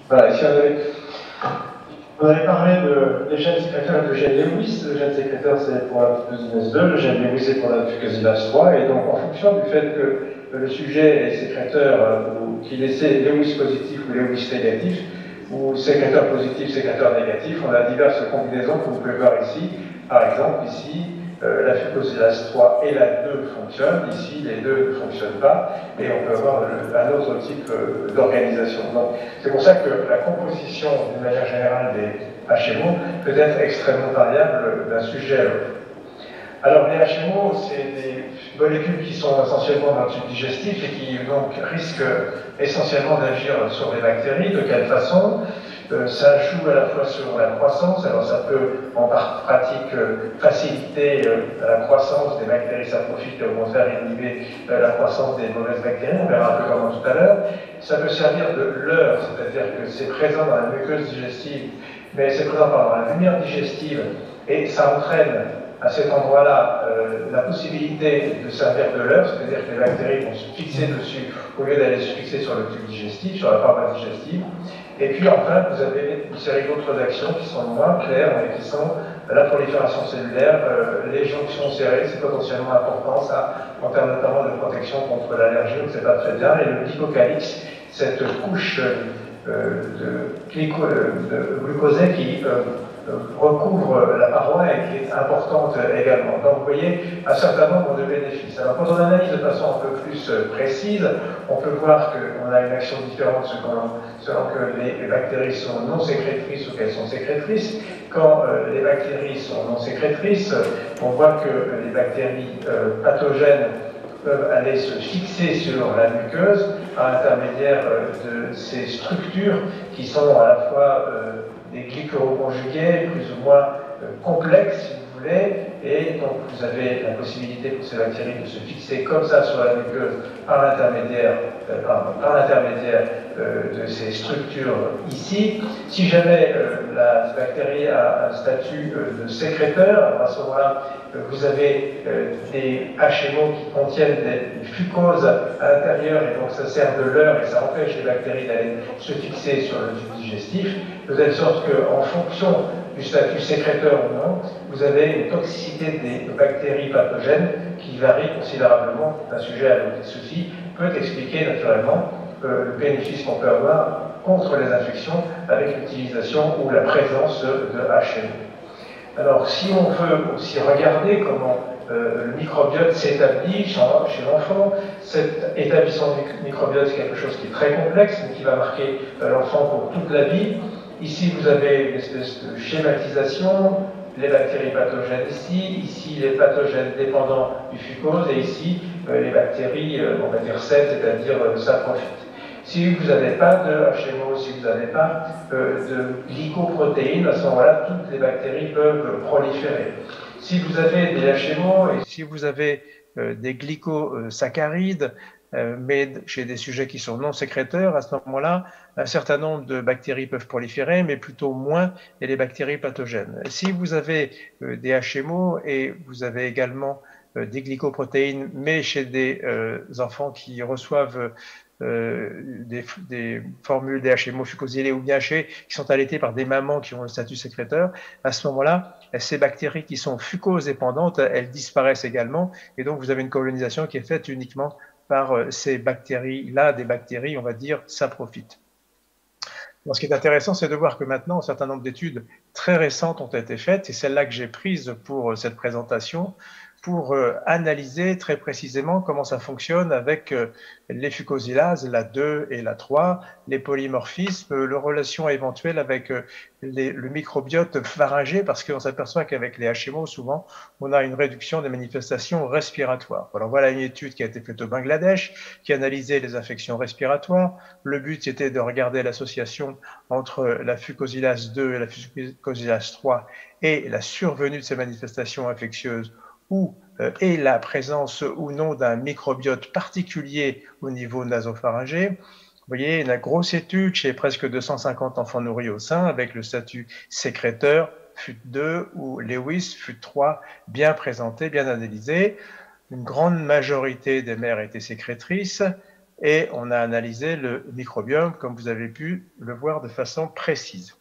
Voilà, ici on avait parlé des gènes sécréteurs et de gène Lewis. Le gène sécréteur, c'est pour la fucosinase 2, le gène Lewis, c'est pour la fucosinase 3. Et donc, en fonction du fait que le sujet est sécréteur, ou qu'il est Lewis positif ou Lewis négatif, ou sécréteur positif, sécréteur négatif, on a diverses combinaisons que vous pouvez voir ici. Par exemple, ici, la fucosinase 3 et la 2 fonctionnent. Ici, les deux ne fonctionnent pas. Et on peut avoir un autre type d'organisation. Donc, c'est pour ça que la composition, d'une manière générale, des HMO peut être extrêmement variable d'un sujet à l'autre. Alors, les HMO, c'est des molécules qui sont essentiellement dans le tube digestif et qui donc risquent essentiellement d'agir sur les bactéries. De quelle façon? Ça joue à la fois sur la croissance, alors ça peut en pratique faciliter la croissance des bactéries saprophytes et au contraire inhiber la croissance des mauvaises bactéries, on verra un peu comment tout à l'heure. Ça peut servir de leurre, c'est-à-dire que c'est présent dans la muqueuse digestive, mais c'est présent dans la lumière digestive et ça entraîne à cet endroit-là la possibilité de servir de leurre, c'est-à-dire que les bactéries vont se fixer dessus au lieu d'aller se fixer sur le tube digestif, sur la paroi digestive. Et puis enfin, vous avez une série d'autres actions qui sont moins claires, mais qui sont la prolifération cellulaire, les jonctions serrées, c'est potentiellement important, ça, en termes notamment de protection contre l'allergie, on ne sait pas très bien, et le glycocalyx, cette couche de glucosé qui recouvre la paroi et qui est importante également. Donc vous voyez un certain nombre de bénéfices. Alors quand on analyse de façon un peu plus précise, on peut voir qu'on a une action différente selon que les bactéries sont non sécrétrices ou qu'elles sont sécrétrices. Quand les bactéries sont non sécrétrices, on voit que les bactéries pathogènes peuvent aller se fixer sur la muqueuse par l'intermédiaire de ces structures qui sont à la fois des glycoconjugués plus ou moins complexes, si vous voulez, et donc vous avez la possibilité pour ces bactéries de se fixer comme ça sur la muqueuse par l'intermédiaire de ces structures ici. Si jamais la bactérie a un statut de sécréteur, alors à ce moment-là, vous avez des HMO qui contiennent des fucoses à l'intérieur, et donc ça sert de leurre et ça empêche les bactéries d'aller se fixer sur le tube digestif, de telle sorte qu'en fonction du statut sécréteur ou non, vous avez une toxicité des bactéries pathogènes qui varie considérablement d'un sujet à l'autre. Ceci peut expliquer naturellement le bénéfice qu'on peut avoir contre les infections avec l'utilisation ou la présence de HMO. Alors, si on veut aussi regarder comment le microbiote s'établit chez l'enfant, cet établissement du microbiote, c'est quelque chose qui est très complexe, mais qui va marquer l'enfant pour toute la vie. Ici, vous avez une espèce de schématisation, les bactéries pathogènes ici les pathogènes dépendants du fucose, et ici les bactéries, on va dire saines, c'est-à-dire saprophytes. Si vous n'avez pas de HMO, si vous n'avez pas de glycoprotéines, à ce moment-là, toutes les bactéries peuvent proliférer. Si vous avez des HMO et si vous avez des glycosaccharides, mais chez des sujets qui sont non sécréteurs, à ce moment-là, un certain nombre de bactéries peuvent proliférer, mais plutôt moins les bactéries pathogènes. Si vous avez des HMO et vous avez également des glycoprotéines, mais chez des enfants qui reçoivent des formules des HMO fucosylés ou bien qui sont allaités par des mamans qui ont le statut sécréteur, à ce moment-là, ces bactéries qui sont fucose-dépendantes, elles disparaissent également, et donc vous avez une colonisation qui est faite uniquement par ces bactéries-là, des bactéries, on va dire, saprophytes. Donc, ce qui est intéressant, c'est de voir que maintenant, un certain nombre d'études très récentes ont été faites, et celle-là que j'ai prise pour cette présentation, pour analyser très précisément comment ça fonctionne avec les fucosylases, la 2 et la 3, les polymorphismes, leur relation éventuelle avec le microbiote pharyngé, parce qu'on s'aperçoit qu'avec les HMO, souvent, on a une réduction des manifestations respiratoires. Alors voilà une étude qui a été faite au Bangladesh, qui analysait les infections respiratoires. Le but, c'était de regarder l'association entre la fucosylase 2 et la fucosylase 3 et la survenue de ces manifestations infectieuses et la présence ou non d'un microbiote particulier au niveau nasopharyngé. Vous voyez, une grosse étude chez presque 250 enfants nourris au sein avec le statut sécréteur FUT2 ou Lewis FUT3 bien présenté, bien analysé. Une grande majorité des mères étaient sécrétrices. et on a analysé le microbiome, comme vous avez pu le voir de façon précise.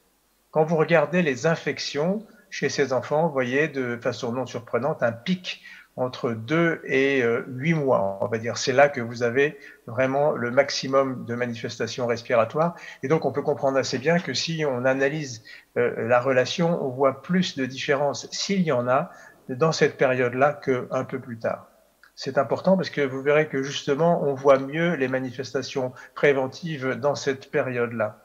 Quand vous regardez les infections chez ces enfants, vous voyez de façon non surprenante un pic entre 2 et 8 mois, on va dire. C'est là que vous avez vraiment le maximum de manifestations respiratoires. Et donc, on peut comprendre assez bien que si on analyse la relation, on voit plus de différences, s'il y en a, dans cette période-là qu'un peu plus tard. C'est important parce que vous verrez que justement, on voit mieux les manifestations préventives dans cette période-là.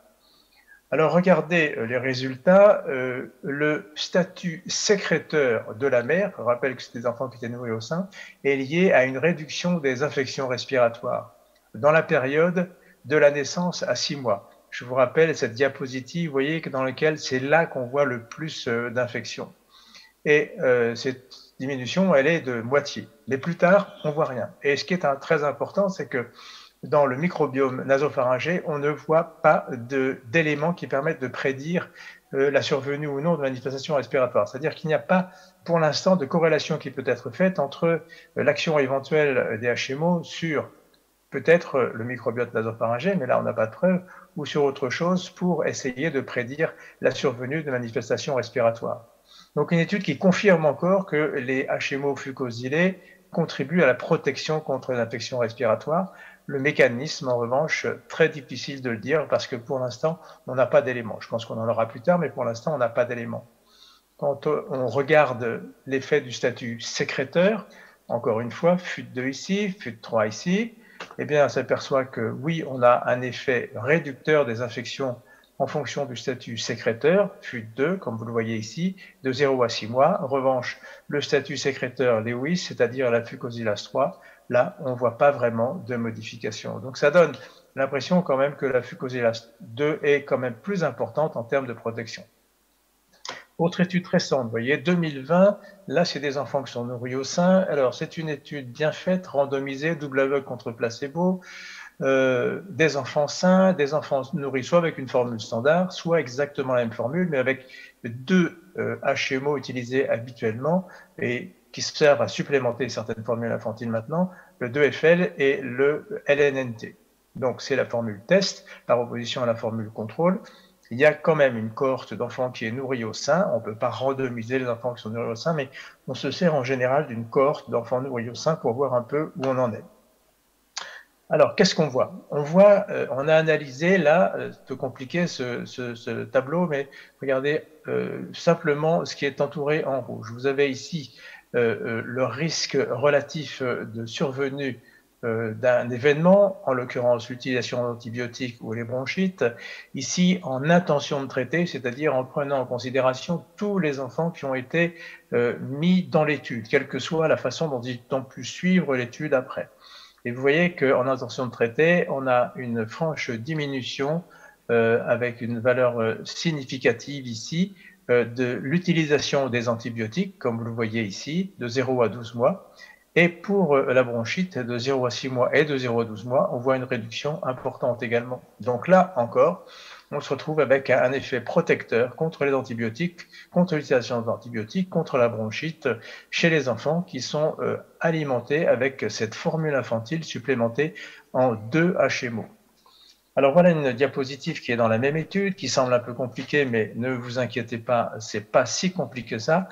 Alors regardez les résultats. Le statut sécréteur de la mère, je rappelle que c'est des enfants qui étaient nourris au sein, est lié à une réduction des infections respiratoires dans la période de la naissance à 6 mois. Je vous rappelle cette diapositive, vous voyez, dans laquelle c'est là qu'on voit le plus d'infections. Et cette diminution, elle est de moitié. Mais plus tard, on ne voit rien. Et ce qui est très important, c'est que dans le microbiome nasopharyngé, on ne voit pas d'éléments qui permettent de prédire la survenue ou non de manifestations respiratoires. C'est-à-dire qu'il n'y a pas, pour l'instant, de corrélation qui peut être faite entre l'action éventuelle des HMO sur peut-être le microbiote nasopharyngé, mais là on n'a pas de preuve, ou sur autre chose pour essayer de prédire la survenue de manifestations respiratoires. Donc une étude qui confirme encore que les HMO fucosilés contribuent à la protection contre l'infection respiratoire. Le mécanisme, en revanche, très difficile de le dire parce que pour l'instant, on n'a pas d'éléments. Je pense qu'on en aura plus tard, mais pour l'instant, on n'a pas d'éléments. Quand on regarde l'effet du statut sécréteur, encore une fois, FUT2 ici, FUT3 ici, eh bien, on s'aperçoit que oui, on a un effet réducteur des infections en fonction du statut sécréteur, FUT2, comme vous le voyez ici, de 0 à 6 mois. En revanche, le statut sécréteur Lewis, c'est-à-dire la fucosilase 3, là, on ne voit pas vraiment de modification. Donc, ça donne l'impression quand même que la fucosilase 2 est quand même plus importante en termes de protection. Autre étude récente, vous voyez, 2020, là, c'est des enfants qui sont nourris au sein. Alors, c'est une étude bien faite, randomisée, double aveugle contre placebo, des enfants sains, des enfants nourris soit avec une formule standard, soit exactement la même formule, mais avec deux HMO utilisés habituellement et qui servent à supplémenter certaines formules infantiles maintenant, le 2FL et le LNNT. Donc, c'est la formule test par opposition à la formule contrôle. Il y a quand même une cohorte d'enfants qui est nourrie au sein. On ne peut pas randomiser les enfants qui sont nourris au sein, mais on se sert en général d'une cohorte d'enfants nourris au sein pour voir un peu où on en est. Alors, qu'est-ce qu'on voit? On a analysé là, c'est un peu compliqué ce tableau, mais regardez simplement ce qui est entouré en rouge. Vous avez ici le risque relatif de survenue d'un événement, en l'occurrence l'utilisation d'antibiotiques ou les bronchites, ici en intention de traiter, c'est-à-dire en prenant en considération tous les enfants qui ont été mis dans l'étude, quelle que soit la façon dont ils ont pu suivre l'étude après. Et vous voyez qu'en intention de traiter, on a une franche diminution avec une valeur significative ici de l'utilisation des antibiotiques, comme vous le voyez ici, de 0 à 12 mois. Et pour la bronchite, de 0 à 6 mois et de 0 à 12 mois, on voit une réduction importante également. Donc là encore, on se retrouve avec un effet protecteur contre les antibiotiques, contre l'utilisation d'antibiotiques, contre la bronchite chez les enfants qui sont alimentés avec cette formule infantile supplémentée en 2 HMO. Alors voilà une diapositive qui est dans la même étude, qui semble un peu compliquée, mais ne vous inquiétez pas, c'est pas si compliqué que ça.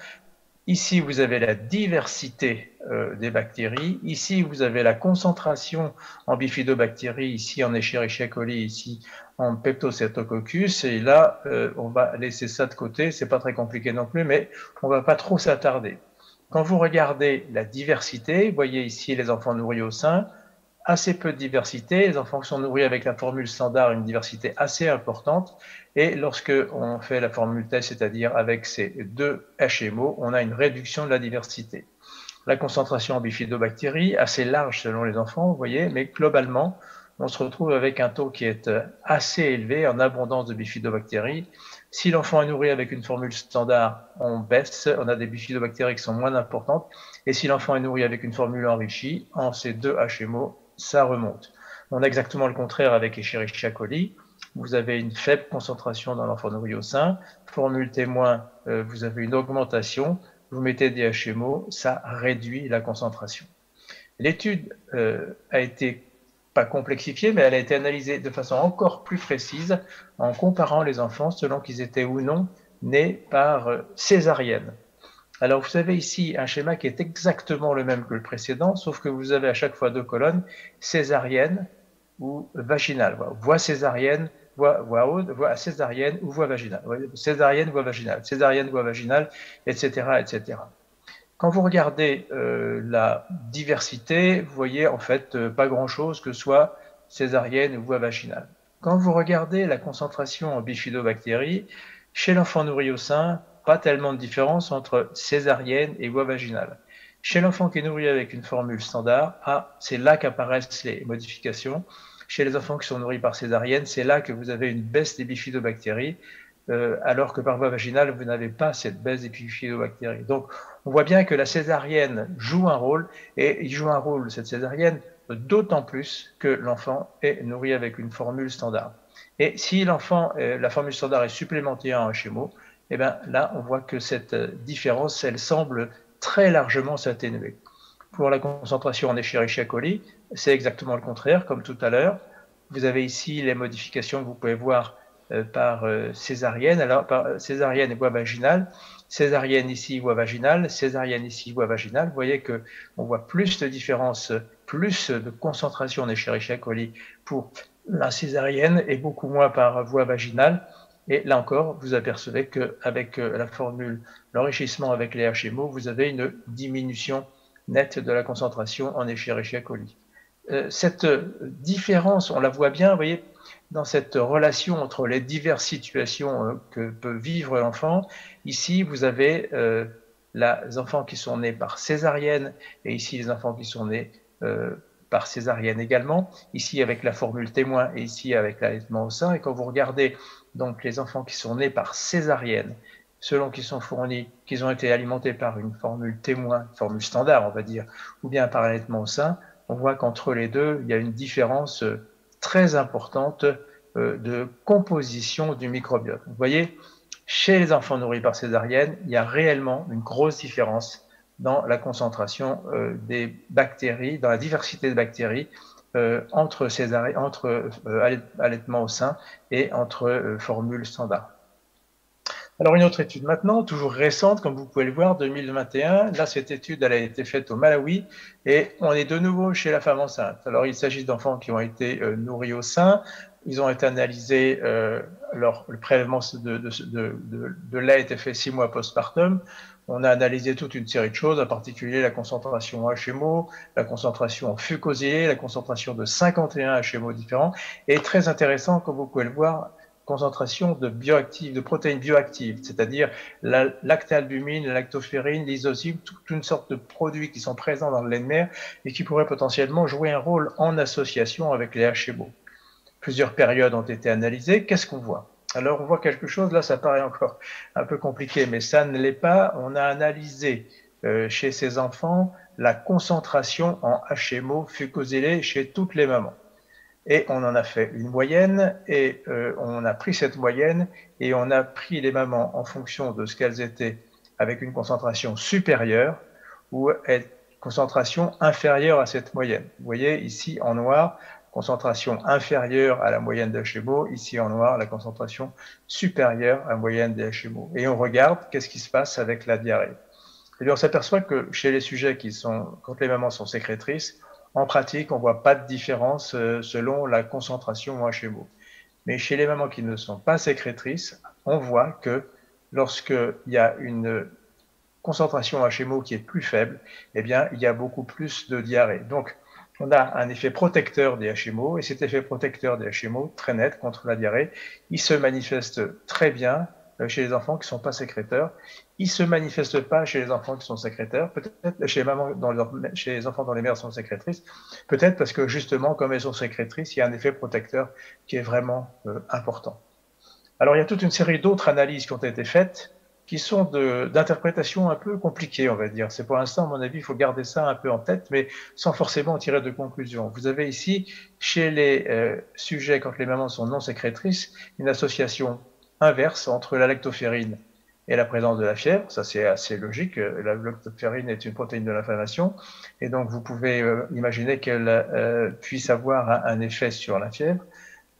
Ici, vous avez la diversité des bactéries. Ici, vous avez la concentration en bifidobactéries. Ici, en Escherichia coli. Ici, en Peptocetococcus. Et là, on va laisser ça de côté. C'est pas très compliqué non plus, mais on va pas trop s'attarder. Quand vous regardez la diversité, vous voyez ici les enfants nourris au sein, assez peu de diversité. Les enfants qui sont nourris avec la formule standard, une diversité assez importante. Et lorsque on fait la formule test, c'est-à-dire avec ces deux HMO, on a une réduction de la diversité. La concentration en bifidobactéries, assez large selon les enfants, vous voyez, mais globalement, on se retrouve avec un taux qui est assez élevé en abondance de bifidobactéries. Si l'enfant est nourri avec une formule standard, on baisse, on a des bifidobactéries qui sont moins importantes. Et si l'enfant est nourri avec une formule enrichie, en ces deux HMO, ça remonte. On a exactement le contraire avec Escherichia coli. Vous avez une faible concentration dans l'enfant nourri au sein. Formule témoin, vous avez une augmentation. Vous mettez des HMO, ça réduit la concentration. L'étude a été pas complexifiée, mais elle a été analysée de façon encore plus précise en comparant les enfants selon qu'ils étaient ou non nés par césarienne. Alors, vous avez ici un schéma qui est exactement le même que le précédent, sauf que vous avez à chaque fois deux colonnes, césarienne ou vaginale. Voie césarienne, voie haute, voie césarienne ou voie vaginale. Césarienne, voie vaginale, césarienne, voie vaginale, etc., etc. Quand vous regardez la diversité, vous voyez en fait pas grand-chose que ce soit césarienne ou voie vaginale. Quand vous regardez la concentration en bifidobactéries, chez l'enfant nourri au sein, pas tellement de différence entre césarienne et voie vaginale. Chez l'enfant qui est nourri avec une formule standard, c'est là qu'apparaissent les modifications. Chez les enfants qui sont nourris par césarienne, c'est là que vous avez une baisse des bifidobactéries, alors que par voie vaginale, vous n'avez pas cette baisse des bifidobactéries. Donc, on voit bien que la césarienne joue un rôle, et il joue un rôle, cette césarienne, d'autant plus que l'enfant est nourri avec une formule standard. Et si l'enfant, la formule standard est supplémentée en HMO, eh bien là, on voit que cette différence, elle semble très largement s'atténuer. Pour la concentration en Escherichia coli, c'est exactement le contraire, comme tout à l'heure. Vous avez ici les modifications que vous pouvez voir par césarienne, alors par césarienne et voie vaginale, césarienne ici, voie vaginale, césarienne ici, voie vaginale. Vous voyez qu'on voit plus de différence, plus de concentration en Escherichia coli pour la césarienne et beaucoup moins par voie vaginale. Et là encore, vous apercevez qu'avec la formule, l'enrichissement avec les HMO, vous avez une diminution nette de la concentration en Escherichia coli. Cette différence, on la voit bien, vous voyez, dans cette relation entre les diverses situations que peut vivre l'enfant. Ici, vous avez les enfants qui sont nés par césarienne et ici les enfants qui sont nés par césarienne également, ici avec la formule témoin et ici avec l'allaitement au sein. Et quand vous regardez donc les enfants qui sont nés par césarienne, selon qu'ils sont fournis, qu'ils ont été alimentés par une formule témoin, formule standard on va dire, ou bien par allaitement au sein, on voit qu'entre les deux, il y a une différence très importante de composition du microbiote. Vous voyez, chez les enfants nourris par césarienne, il y a réellement une grosse différence dans la concentration des bactéries, dans la diversité de bactéries entre allaitement au sein et entre formules standard. Alors une autre étude maintenant, toujours récente, comme vous pouvez le voir, 2021. Là, cette étude, elle a été faite au Malawi et on est de nouveau chez la femme enceinte. Alors il s'agit d'enfants qui ont été nourris au sein. Ils ont été analysés, le prélèvement de lait a été fait 6 mois postpartum. On a analysé toute une série de choses, en particulier la concentration en HMO, la concentration en fucosidés, la concentration de 51 HMO différents. Et très intéressant, comme vous pouvez le voir, concentration de protéines bioactives, c'est-à-dire la lactalbumine, la lactoferrine, l'isozyme, toute une sorte de produits qui sont présents dans le lait de mère et qui pourraient potentiellement jouer un rôle en association avec les HMO. Plusieurs périodes ont été analysées. Qu'est-ce qu'on voit? Alors, on voit quelque chose, là, ça paraît encore un peu compliqué, mais ça ne l'est pas. On a analysé chez ces enfants la concentration en HMO fucosylé chez toutes les mamans. Et on en a fait une moyenne et on a pris cette moyenne et on a pris les mamans en fonction de ce qu'elles étaient avec une concentration supérieure ou une concentration inférieure à cette moyenne. Vous voyez ici en noir, concentration inférieure à la moyenne des HMO, ici en noir, la concentration supérieure à la moyenne des HMO. Et on regarde qu'est-ce qui se passe avec la diarrhée. Et bien on s'aperçoit que chez les sujets quand les mamans sont sécrétrices, en pratique, on ne voit pas de différence selon la concentration en HMO. Mais chez les mamans qui ne sont pas sécrétrices, on voit que lorsqu'il y a une concentration en HMO qui est plus faible, eh bien, il y a beaucoup plus de diarrhée. Donc, on a un effet protecteur des HMO, et cet effet protecteur des HMO, très net contre la diarrhée, il se manifeste très bien chez les enfants qui ne sont pas sécréteurs. Il ne se manifeste pas chez les enfants qui sont sécréteurs, peut-être chez les enfants dont les mères sont sécrétrices, peut-être parce que justement, comme elles sont sécrétrices, il y a un effet protecteur qui est vraiment important. Alors, il y a toute une série d'autres analyses qui ont été faites, qui sont d'interprétation un peu compliquées, on va dire. C'est pour l'instant, à mon avis, il faut garder ça un peu en tête, mais sans forcément en tirer de conclusion. Vous avez ici, chez les sujets, quand les mamans sont non sécrétrices, une association inverse entre la lactoferrine et la présence de la fièvre. Ça, c'est assez logique. La lactoferrine est une protéine de l'inflammation, et donc vous pouvez imaginer qu'elle puisse avoir un effet sur la fièvre.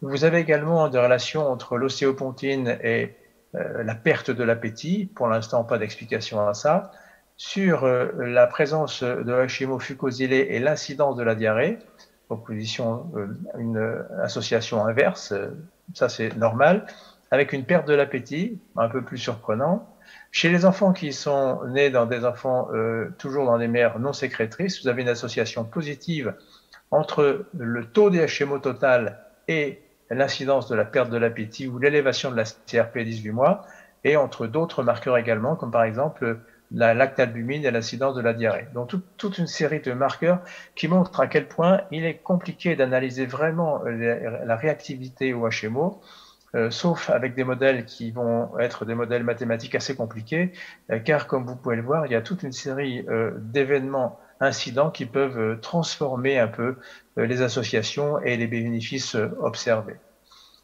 Vous avez également des relations entre l'ostéopontine et la perte de l'appétit. Pour l'instant, pas d'explication à ça. Sur la présence de Hashimoto fucosylé et l'incidence de la diarrhée, opposition, une association inverse, ça c'est normal, avec une perte de l'appétit, un peu plus surprenant. Chez les enfants qui sont nés dans des enfants toujours dans des mères non sécrétrices, vous avez une association positive entre le taux des HMO total et l'incidence de la perte de l'appétit ou l'élévation de la CRP à 18 mois, et entre d'autres marqueurs également, comme par exemple la lactalbumine et l'incidence de la diarrhée. Donc toute une série de marqueurs qui montrent à quel point il est compliqué d'analyser vraiment la réactivité au HMO, sauf avec des modèles qui vont être des modèles mathématiques assez compliqués, car comme vous pouvez le voir, il y a toute une série d'événements incidents qui peuvent transformer un peu les associations et les bénéfices observés.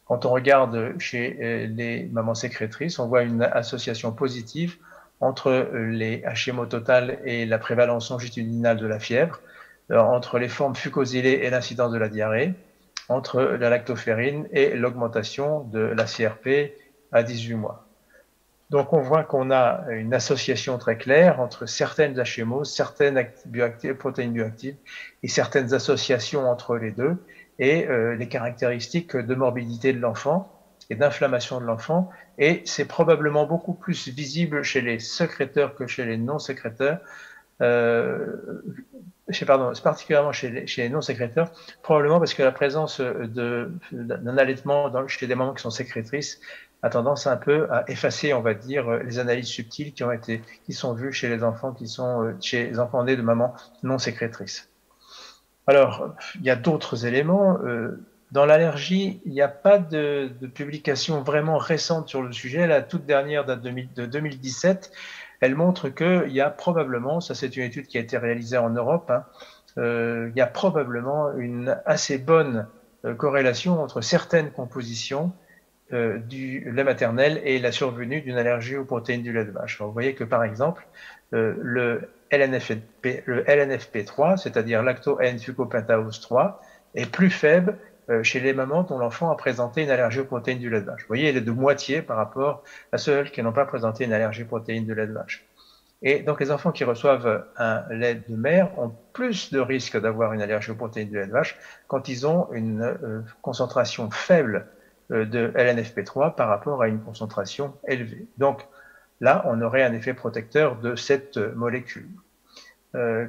Quand on regarde chez les mamans sécrétrices, on voit une association positive entre les HMO total et la prévalence longitudinale de la fièvre, entre les formes fucosylées et l'incidence de la diarrhée, entre la lactoferrine et l'augmentation de la CRP à 18 mois. Donc on voit qu'on a une association très claire entre certaines HMO, certaines protéines bioactives et certaines associations entre les deux, et les caractéristiques de morbidité de l'enfant et d'inflammation de l'enfant, et c'est probablement beaucoup plus visible chez les sécréteurs que chez les non-sécréteurs, particulièrement chez les non-sécréteurs, probablement parce que la présence d'un allaitement chez des mamans qui sont sécrétrices a tendance un peu à effacer, on va dire, les analyses subtiles qui sont vues chez les enfants chez les enfants nés de mamans non sécrétrices. Alors, il y a d'autres éléments. Dans l'allergie, il n'y a pas de publication vraiment récente sur le sujet. La toute dernière date de 2017. Elle montre qu'il y a probablement, ça c'est une étude qui a été réalisée en Europe, il y a probablement une assez bonne corrélation entre certaines compositions du lait maternel et la survenue d'une allergie aux protéines du lait de vache. Alors, vous voyez que par exemple, le LNFP3, c'est-à-dire lacto-N-fucopentaose 3, est plus faible chez les mamans dont l'enfant a présenté une allergie aux protéines du lait de vache. Vous voyez, il est de moitié par rapport à ceux qui n'ont pas présenté une allergie aux protéines du lait de vache. Et donc, les enfants qui reçoivent un lait de mère ont plus de risques d'avoir une allergie aux protéines du lait de vache quand ils ont une concentration faible de LNFP3 par rapport à une concentration élevée. Donc, là, on aurait un effet protecteur de cette molécule.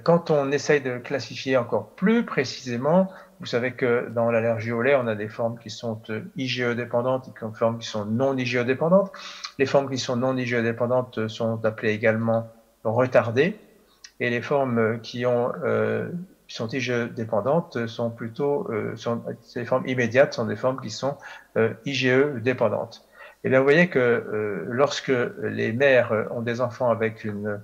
Quand on essaye de classifier encore plus précisément, vous savez que dans l'allergie au lait, on a des formes qui sont IgE-dépendantes et des formes qui sont non IgE-dépendantes. Les formes qui sont non IgE-dépendantes sont appelées également retardées, et les formes qui sont IgE-dépendantes sont plutôt, ces formes immédiates sont des formes qui sont IgE-dépendantes. Et bien, vous voyez que lorsque les mères ont des enfants avec une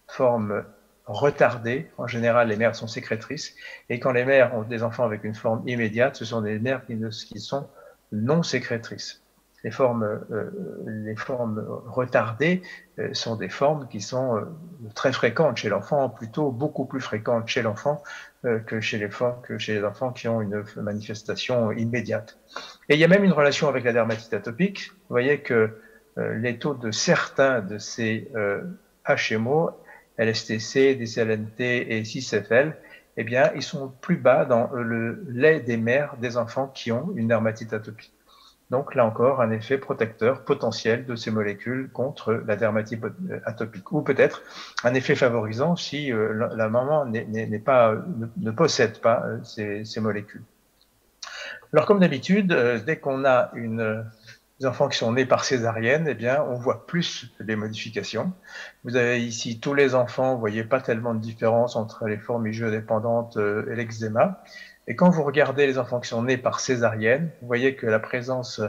forme retardée, en général les mères sont sécrétrices, et quand les mères ont des enfants avec une forme immédiate, ce sont des mères qui sont non sécrétrices. Les formes retardées sont des formes qui sont très fréquentes chez l'enfant, plutôt beaucoup plus fréquentes chez l'enfant que chez les enfants qui ont une manifestation immédiate. Et il y a même une relation avec la dermatite atopique. Vous voyez que les taux de certains de ces HMO, LSTC, DCLNT et 6FL, eh bien, ils sont plus bas dans le lait des mères des enfants qui ont une dermatite atopique. Donc là encore, un effet protecteur potentiel de ces molécules contre la dermatite atopique. Ou peut-être un effet favorisant si la maman ne possède pas ces molécules. Alors comme d'habitude, dès qu'on a des enfants qui sont nés par césarienne, eh bien, on voit plus les modifications. Vous avez ici tous les enfants, vous voyez pas tellement de différence entre les formes IgE-dépendantes et l'eczéma. Et quand vous regardez les enfants qui sont nés par césarienne, vous voyez que la présence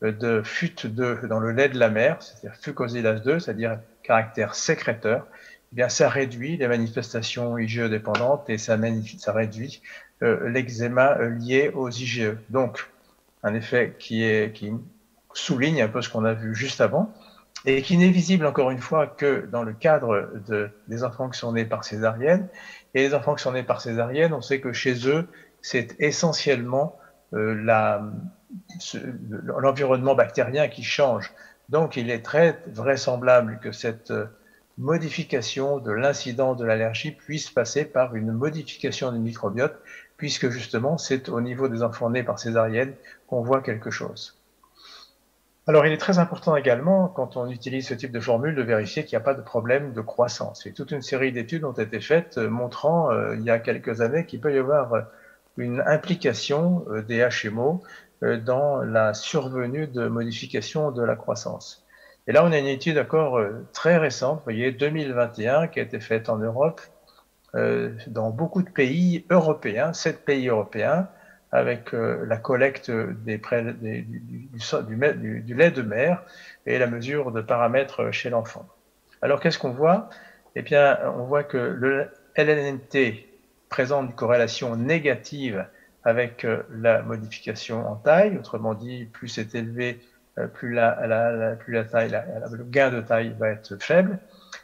de FUT2 dans le lait de la mère, c'est-à-dire fucosidase 2, c'est-à-dire caractère sécréteur, eh bien, ça réduit les manifestations IgE-dépendantes et ça réduit l'eczéma lié aux IgE. Donc, un effet qui souligne un peu ce qu'on a vu juste avant. et qui n'est visible encore une fois que dans le cadre des enfants qui sont nés par césarienne. Et les enfants qui sont nés par césarienne, on sait que chez eux, c'est essentiellement l'environnement bactérien qui change. Donc il est très vraisemblable que cette modification de l'incidence de l'allergie puisse passer par une modification du microbiote, puisque justement c'est au niveau des enfants nés par césarienne qu'on voit quelque chose. Alors, il est très important également, quand on utilise ce type de formule, de vérifier qu'il n'y a pas de problème de croissance. Et toute une série d'études ont été faites montrant, il y a quelques années, qu'il peut y avoir une implication des HMO dans la survenue de modifications de la croissance. Et là, on a une étude encore très récente, vous voyez, 2021, qui a été faite en Europe, dans beaucoup de pays européens, 7 pays européens, avec la collecte du lait de mère et la mesure de paramètres chez l'enfant. Alors, qu'est-ce qu'on voit? Eh bien, on voit que le LNNT présente une corrélation négative avec la modification en taille. Autrement dit, plus c'est élevé, plus le gain de taille va être faible.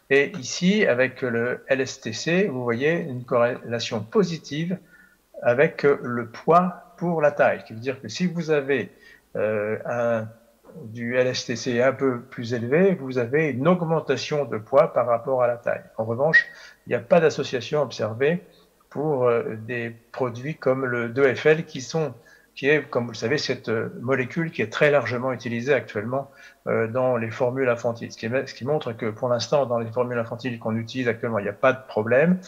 Et ici, avec le LSTC, vous voyez une corrélation positive avec le poids pour la taille. Ce qui veut dire que si vous avez du LSTC un peu plus élevé, vous avez une augmentation de poids par rapport à la taille. En revanche, il n'y a pas d'association observée pour des produits comme le 2FL qui est, comme vous le savez, cette molécule qui est très largement utilisée actuellement dans les formules infantiles. Ce qui montre que pour l'instant, dans les formules infantiles qu'on utilise actuellement, il n'y a pas de problème.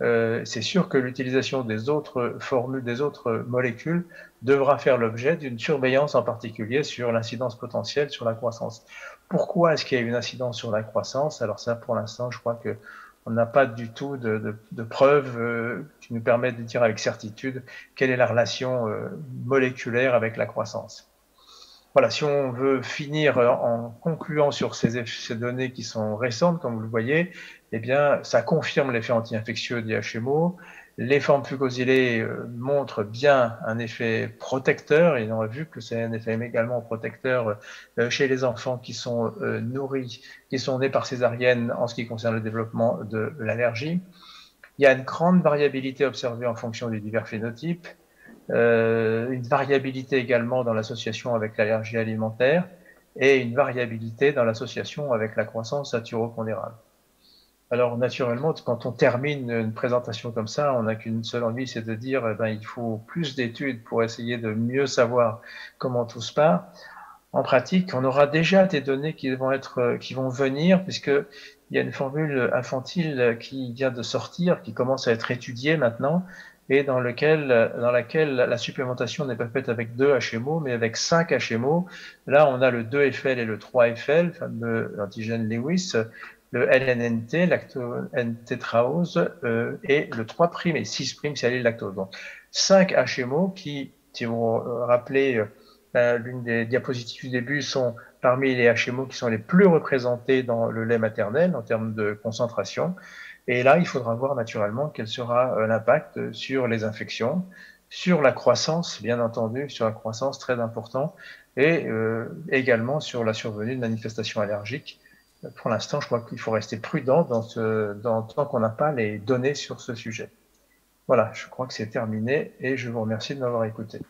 C'est sûr que l'utilisation des autres formules, des autres molécules devra faire l'objet d'une surveillance en particulier sur l'incidence potentielle sur la croissance. Pourquoi est-ce qu'il y a une incidence sur la croissance? Alors ça, pour l'instant, je crois que on n'a pas du tout de preuves qui nous permettent de dire avec certitude quelle est la relation moléculaire avec la croissance. Voilà, si on veut finir en concluant sur ces données qui sont récentes, comme vous le voyez, eh bien, ça confirme l'effet anti-infectieux des HMO. Les formes fucosilées montrent bien un effet protecteur, et on a vu que c'est un effet également protecteur chez les enfants qui sont nourris, qui sont nés par césarienne en ce qui concerne le développement de l'allergie. Il y a une grande variabilité observée en fonction des divers phénotypes, une variabilité également dans l'association avec l'allergie alimentaire et une variabilité dans l'association avec la croissance saturo-pondérale. Alors, naturellement, quand on termine une présentation comme ça, on n'a qu'une seule envie, c'est de dire il faut plus d'études pour essayer de mieux savoir comment tout se passe. En pratique, on aura déjà des données qui vont venir, puisqu'il y a une formule infantile qui vient de sortir, qui commence à être étudiée maintenant, et dans laquelle la supplémentation n'est pas faite avec 2 HMO, mais avec 5 HMO. Là, on a le 2FL et le 3FL, le fameux antigène Lewis, le LNNT, lacto-N-tétraose, et le 3' et 6' c'est allylactose. Donc, 5 HMO qui, si vous vous rappelez, l'une des diapositives du début, sont parmi les HMO qui sont les plus représentés dans le lait maternel en termes de concentration. Et là, il faudra voir naturellement quel sera l'impact sur les infections, sur la croissance, bien entendu, sur la croissance très important, et également sur la survenue de manifestations allergiques. Pour l'instant, je crois qu'il faut rester prudent tant qu'on n'a pas les données sur ce sujet. Voilà, je crois que c'est terminé et je vous remercie de m'avoir écouté.